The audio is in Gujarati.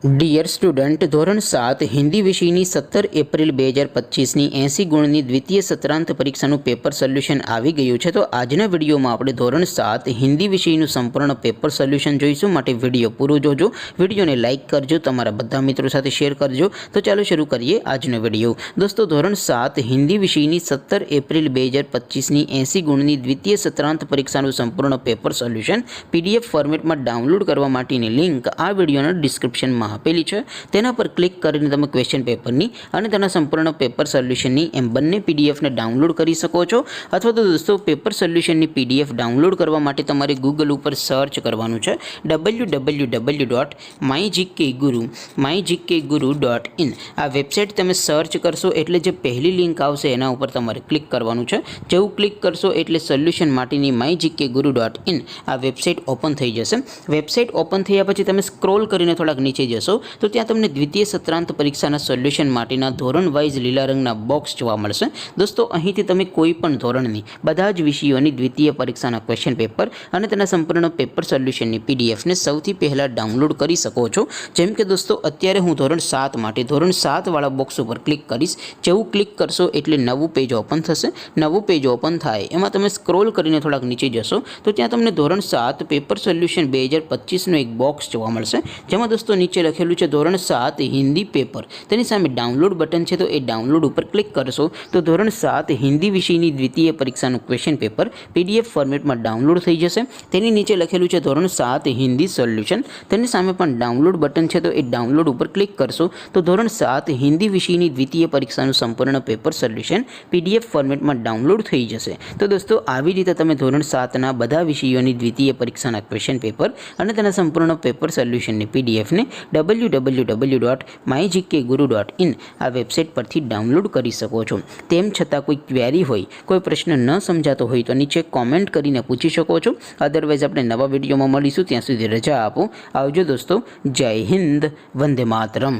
ડિયર સ્ટુડન્ટ, ધોરણ 7 હિન્દી વિષયની 17 એપ્રિલ 2025ની 80 ગુણની દ્વિતીય સત્રાંત પરીક્ષાનું પેપર સોલ્યુશન આવી ગયું છે। તો આજના વિડીયોમાં આપણે ધોરણ 7 હિન્દી વિષયનું સંપૂર્ણ પેપર સોલ્યુશન જોઈશું। માટે વિડીયો પૂરો જોજો, વિડીયોને લાઇક કરજો, તમારા બધા મિત્રો સાથે શેર કરજો। તો ચાલો શરૂ કરીએ આજનો વિડીયો। દોસ્તો, ધોરણ 7 હિન્દી વિષયની 17 એપ્રિલ 2025ની 80 ગુણની દ્વિતીય સત્રાંત પરીક્ષાનું સંપૂર્ણ પેપર સોલ્યુશન PDF ફોર્મેટમાં ડાઉનલોડ કરવા માટેની લિંક આ વિડીયોના ડિસ્ક્રિપ્શનમાં આપેલી છે। તેના પર ક્લિક કરીને તમે ક્વેશ્ચન પેપરની અને તેના સંપૂર્ણ પેપર સોલ્યુશનની એમ બંને પીડીએફને ડાઉનલોડ કરી શકો છો। અથવા તો દોસ્તો, પેપર સોલ્યુશનની પીડીએફ ડાઉનલોડ કરવા માટે તમારે ગૂગલ ઉપર સર્ચ કરવાનું છે www.mygkguru.in। આ વેબસાઇટ તમે સર્ચ કરશો એટલે જે પહેલી લિંક આવશે એના ઉપર તમારે ક્લિક કરવાનું છે। જેવું ક્લિક કરશો એટલે સોલ્યુશન માટેની mygkguru.in આ વેબસાઇટ ઓપન થઈ જશે। વેબસાઇટ ઓપન થયા પછી તમે સ્ક્રોલ કરીને થોડાક નીચે જશો તો ત્યાં તમને દ્વિતીય સત્રાંત પરીક્ષાના સોલ્યુશન માટેના ધોરણ વાઇઝ લીલા રંગના બોક્સ જોવા મળશે। દોસ્તો, અહીંથી તમે કોઈ પણ ધોરણની બધા જ વિષયોની દ્વિતીય પરીક્ષાના ક્વેશ્ચન પેપર અને તેના સંપૂર્ણ પેપર સોલ્યુશનની પીડીએફને સૌથી પહેલાં ડાઉનલોડ કરી શકો છો। જેમ કે દોસ્તો, અત્યારે હું ધોરણ 7 માટે ધોરણ 7 વાળા બોક્સ ઉપર ક્લિક કરીશ। જેવું ક્લિક કરશો એટલે નવું પેજ ઓપન થશે। નવું પેજ ઓપન થાય એમાં તમે સ્ક્રોલ કરીને થોડાક નીચે જશો તો ત્યાં તમને ધોરણ 7 પેપર સોલ્યુશન 2025નું એક બોક્સ જોવા મળશે, જેમાં દોસ્તો નીચે લખેલું છે ધોરણ 7 હિન્દી પેપર। તેની સામે ડાઉનલોડ બટન છે, તો એ ડાઉનલોડ ઉપર ક્લિક કરશો તો ધોરણ 7 હિન્દી વિષયની દ્વિતીય પરીક્ષાનું ક્વેશ્ચન પેપર PDF ફોર્મેટમાં ડાઉનલોડ થઈ જશે। તેની નીચે લખેલું છે ધોરણ 7 હિન્દી સોલ્યુશન। તેની સામે પણ ડાઉનલોડ બટન છે, તો એ ડાઉનલોડ ઉપર ક્લિક કરશો તો ધોરણ 7 હિન્દી વિષયની દ્વિતીય પરીક્ષાનું સંપૂર્ણ પેપર સોલ્યુશન PDF ફોર્મેટમાં ડાઉનલોડ થઈ જશે। તો દોસ્તો, આવી રીતે તમે ધોરણ 7ના બધા વિષયોની દ્વિતીય પરીક્ષાના ક્વેશ્ચન પેપર અને તેના સંપૂર્ણ પેપર સોલ્યુશનની પીડીએફને www.mygkguru.in આ વેબસાઇટ પરથી ડાઉનલોડ કરી શકો છો। તેમ છતાં કોઈ ક્વેરી હોય, કોઈ પ્રશ્ન ન સમજાતો હોય તો નીચે કોમેન્ટ કરીને પૂછી શકો છો। અદરવાઇઝ આપણે નવા વિડીયોમાં મળીશું, ત્યાં સુધી રજા આપો। આવજો દોસ્તો, જય હિન્દ, વંદે માતરમ।